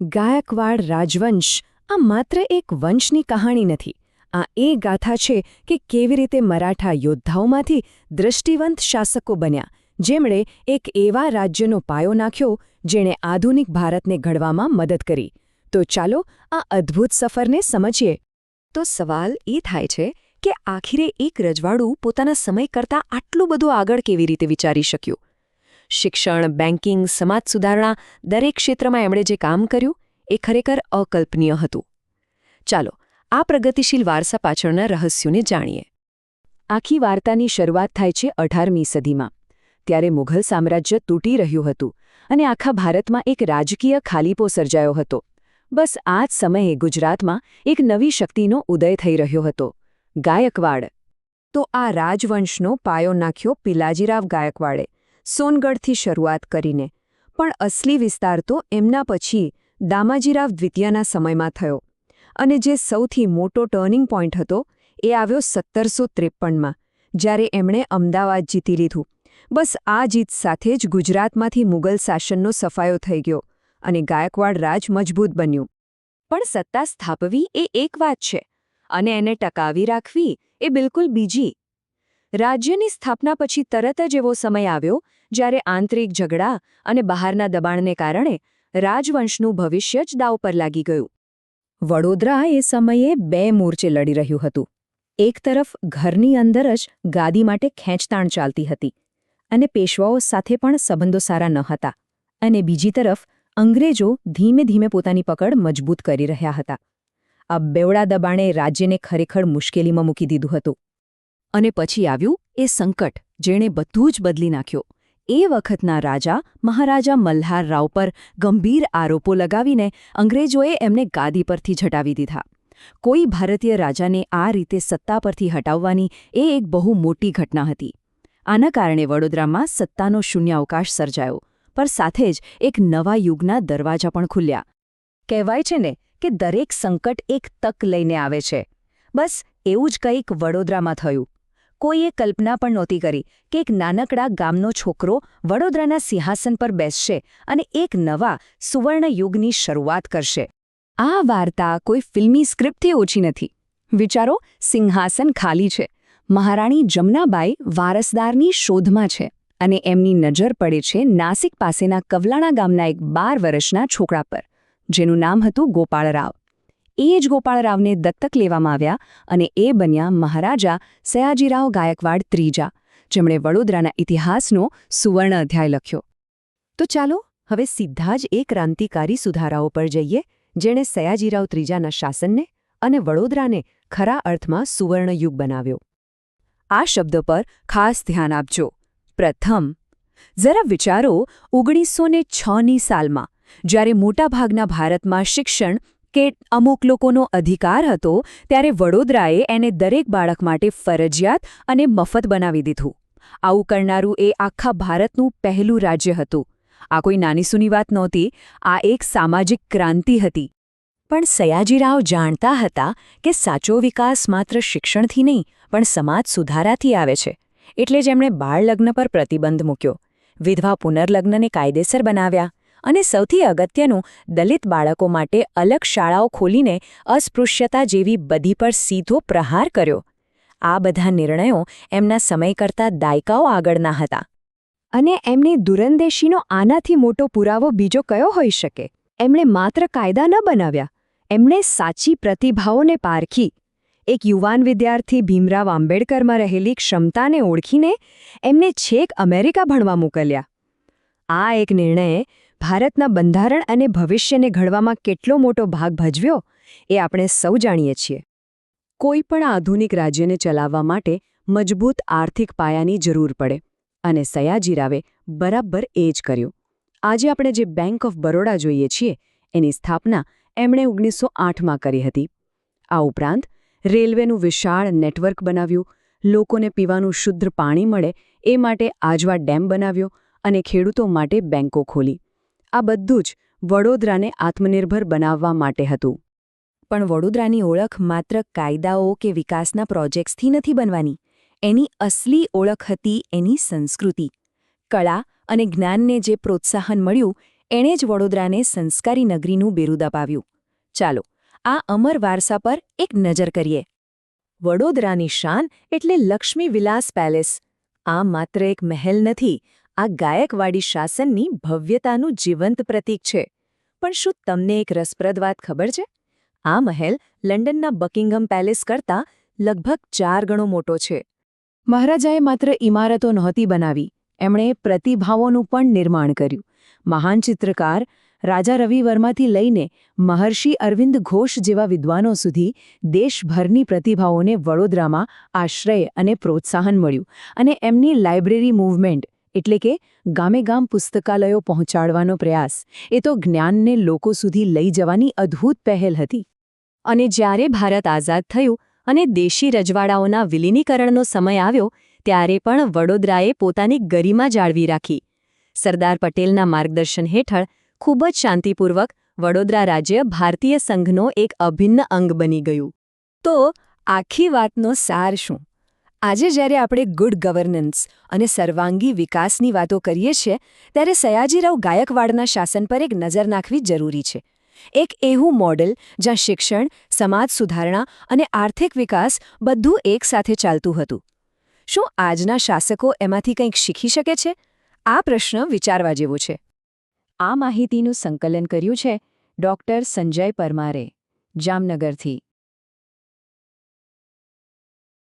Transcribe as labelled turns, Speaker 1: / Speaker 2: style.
Speaker 1: ગાયકવાડ રાજવંશ આ માત્ર એક વંશની કહાણી નથી. આ એ ગાથા છે કે કેવી રીતે મરાઠા યોદ્ધાઓમાંથી દૃષ્ટિવંત શાસકો બન્યા, જેમણે એક એવા રાજ્યનો પાયો નાખ્યો જેણે આધુનિક ભારતને ઘડવામાં મદદ કરી. તો ચાલો આ અદ્ભુત સફરને સમજીએ. તો સવાલ એ થાય છે કે આખરે એક રજવાડું પોતાના સમય કરતાં આટલું બધું આગળ કેવી રીતે વિચારી શક્યું? શિક્ષણ, બેન્કિંગ, સમાજ સુધારણા દરેક ક્ષેત્રમાં એમણે જે કામ કર્યું એ ખરેખર અકલ્પનીય હતું. ચાલો આ પ્રગતિશીલ વારસા પાછળના રહસ્યોને જાણીએ. આખી વાર્તાની શરૂઆત થાય છે 18મી સદીમાં. ત્યારે મુઘલ સામ્રાજ્ય તૂટી રહ્યું હતું અને આખા ભારતમાં એક રાજકીય ખાલીપો સર્જાયો હતો. બસ આ જ સમયે ગુજરાતમાં એક નવી શક્તિનો ઉદય થઈ રહ્યો હતો, ગાયકવાડ. તો આ રાજવંશનો પાયો નાખ્યો પિલાજીરાવ ગાયકવાડે, સોનગઢથી શરૂઆત કરીને. પણ અસલી વિસ્તાર તો એમના પછી દામાજીરાવ દ્વિતીયના સમયમાં થયો. અને જે સૌથી મોટો ટર્નિંગ પોઈન્ટ હતો એ આવ્યો 1753માં, જ્યારે એમણે અમદાવાદ જીતી લીધું. બસ આ જીત સાથે જ ગુજરાતમાંથી મુગલ શાસનનો સફાયો થઈ ગયો અને ગાયકવાડ રાજ મજબૂત બન્યું. પણ સત્તા સ્થાપવી એ એક વાત છે અને એને ટકાવી રાખવી એ બિલકુલ બીજી. રાજ્યની સ્થાપના પછી તરત જ એવો સમય આવ્યો જ્યારે આંતરિક ઝઘડા અને બહારના દબાણને કારણે રાજવંશનું ભવિષ્ય જ દાવ પર લાગી ગયું. વડોદરા એ સમયે 2 મોરચે લડી રહ્યું હતું. એક તરફ ઘરની અંદર જ ગાદી માટે ખેંચતાણ ચાલતી હતી અને પેશવાઓ સાથે પણ સંબંધો સારા ન હતા, અને બીજી તરફ અંગ્રેજો ધીમે ધીમે પોતાની પકડ મજબૂત કરી રહ્યા હતા. આ બેવડા દબાણે રાજ્યને ખરેખર મુશ્કેલીમાં મૂકી દીધું હતું. અને પછી આવ્યું એ સંકટ જેણે બધું જ બદલી નાખ્યો. એ વખતના રાજા મહારાજા મલ્હાર રાવ પર ગંભીર આરોપો લગાવીને અંગ્રેજોએ એમને ગાદી પરથી ઝટાવી દીધા. કોઈ ભારતીય રાજાને આ રીતે સત્તા પરથી હટાવવાની એ એક બહુ મોટી ઘટના હતી. આના કારણે વડોદરામાં સત્તાનો શૂન્યાવકાશ સર્જાયો, પણ સાથે જ એક નવા યુગના દરવાજા પણ ખુલ્યા. કહેવાય છે ને કે દરેક સંકટ એક તક લઈને આવે છે. બસ એવું જ કંઈક વડોદરામાં થયું. કોઈએ કલ્પના પણ નહોતી કરી કે એક નાનકડા ગામનો છોકરો વડોદરાના સિંહાસન પર બેસશે અને એક નવા સુવર્ણ યુગની શરૂઆત કરશે. આ વાર્તા કોઈ ફિલ્મી સ્ક્રિપ્ટથી ઓછી નથી. વિચારો, સિંહાસન ખાલી છે, મહારાણી જમનાબાઈ વારસદારની શોધમાં છે અને એમની નજર પડે છે નાસિક પાસેના કવલાણા ગામના એક 12 વર્ષના છોકરા પર, જેનું નામ હતું ગોપાળરાવ. એ જ ગોપાળરાવને દત્તક લેવામાં આવ્યા અને એ બન્યા મહારાજા સયાજીરાવ ગાયકવાડ ત્રીજા, જેમણે વડોદરાના ઇતિહાસનો સુવર્ણ અધ્યાય લખ્યો. તો ચાલો હવે સીધા જ એ ક્રાંતિકારી સુધારાઓ પર જઈએ જેણે સયાજીરાવ ત્રીજાના શાસનને અને વડોદરાને ખરા અર્થમાં સુવર્ણયુગ બનાવ્યો. આ શબ્દ પર ખાસ ધ્યાન આપજો. પ્રથમ, જરા વિચારો 1906ની સાલમાં, જ્યારે મોટાભાગના ભારતમાં શિક્ષણ કે અમુક લોકોનો અધિકાર હતો, ત્યારે વડોદરાએ એને દરેક બાળક માટે ફરજિયાત અને મફત બનાવી દીધું. આવું કરનારું એ આખા ભારતનું પહેલું રાજ્ય હતું. આ કોઈ નાનીસૂની વાત નહોતી, આ એક સામાજિક ક્રાંતિ હતી. પણ સયાજીરાવ જાણતા હતા કે સાચો વિકાસ માત્ર શિક્ષણથી નહીં પણ સમાજ સુધારાથી આવે છે. એટલે જ એમણે બાળલગ્ન પર પ્રતિબંધ મૂક્યો, વિધવા પુનર્લગ્નને કાયદેસર બનાવ્યા અને સૌથી અગત્યનું, દલિત બાળકો માટે અલગ શાળાઓ ખોલીને અસ્પૃશ્યતા જેવી બધી પર સીધો પ્રહાર કર્યો. આ બધા નિર્ણયો એમના સમય કરતાં દાયકાઓ આગળના હતા. અને એમની દૂરંદેશીનો આનાથી મોટો પુરાવો બીજો કયો હોઈ શકે? એમણે માત્ર કાયદા ન બનાવ્યા, એમણે સાચી પ્રતિભાઓને પારખી. એક યુવાન વિદ્યાર્થી ભીમરાવ આંબેડકરમાં રહેલી ક્ષમતાને ઓળખીને એમને છેક અમેરિકા ભણવા મોકલ્યા. આ એક નિર્ણયે ભારતના બંધારણ અને ભવિષ્યને ઘડવામાં કેટલો મોટો ભાગ ભજવ્યો એ આપણે સૌ જાણીએ છીએ. કોઈ પણ આધુનિક રાજ્યને ચલાવવા માટે મજબૂત આર્થિક પાયાની જરૂર પડે, અને સયાજીરાવે બરાબર એ જ કર્યું. આજે આપણે જે બેંક ઓફ બરોડા જોઈએ છીએ એની સ્થાપના એમણે 1908માં કરી હતી. આ ઉપરાંત રેલવેનું વિશાળ નેટવર્ક બનાવ્યું, લોકોને પીવાનું શુદ્ધ પાણી મળે એ માટે આજવા ડેમ બનાવ્યો અને ખેડૂતો માટે બેંકો ખોલી. આ બધું જ વડોદરાને આત્મનિર્ભર બનાવવા માટે હતું. પણ વડોદરાની ઓળખ માત્ર કાયદાઓ કે વિકાસના પ્રોજેક્ટ્સથી નથી બનવાની. એની અસલી ઓળખ હતી એની સંસ્કૃતિ. કળા અને જ્ઞાનને જે પ્રોત્સાહન મળ્યું એણે જ વડોદરાને સંસ્કારી નગરીનું બિરુદ અપાવ્યું. ચાલો આ અમર વારસા પર એક નજર કરીએ. વડોદરાની શાન એટલે લક્ષ્મી વિલાસ પેલેસ. આ માત્ર એક મહેલ નથી, આ ગાયકવાડી શાસનની ભવ્યતાનું જીવંત પ્રતીક છે. પણ શું તમને એક રસપ્રદ વાત ખબર છે? આ મહેલ લંડનના બકિંગહમ પેલેસ કરતાં લગભગ 4 ગણો મોટો છે. મહારાજાએ માત્ર ઇમારતો નહોતી બનાવી, એમણે પ્રતિભાવોનું પણ નિર્માણ કર્યું. મહાન ચિત્રકાર રાજા રવિ વર્માથી લઈને મહર્ષિ અરવિંદ ઘોષ જેવા વિદ્વાનો સુધી દેશભરની પ્રતિભાઓને વડોદરામાં આશ્રય અને પ્રોત્સાહન મળ્યું. અને એમની લાઇબ્રેરી મૂવમેન્ટ એટલે કે ગામે-ગામ પુસ્તકાલયો પહોંચાડવાનો પ્રયાસ, એ તો જ્ઞાનને લોકો સુધી લઈ જવાની અદ્ભુત પહેલ હતી. અને જ્યારે ભારત આઝાદ થયું અને દેશી રજવાડાઓના વિલીનીકરણનો સમય આવ્યો, ત્યારે પણ વડોદરાએ પોતાની ગરિમા જાળવી રાખી. સરદાર પટેલના માર્ગદર્શન હેઠળ ખૂબ જ શાંતિપૂર્વક વડોદરા રાજ્ય ભારતીય સંઘનો એક અભિન્ન અંગ બની ગયું. તો આખી વાતનો સાર શું? આજે જ્યારે આપણે ગુડ ગવર્નન્સ અને સર્વાંગી વિકાસની વાતો કરીએ છીએ, ત્યારે સયાજીરાવ ગાયકવાડના શાસન પર એક નજર નાખવી જરૂરી છે. એક એવું મોડેલ જ્યાં શિક્ષણ, સમાજ સુધારણા અને આર્થિક વિકાસ બધું એકસાથે ચાલતું હતું. શું આજના શાસકો એમાંથી કંઈક શીખી શકે છે? આ પ્રશ્ન વિચારવા જેવો છે. આ માહિતીનું સંકલન કર્યું છે ડૉક્ટર સંજય પરમારે, જામનગરથી.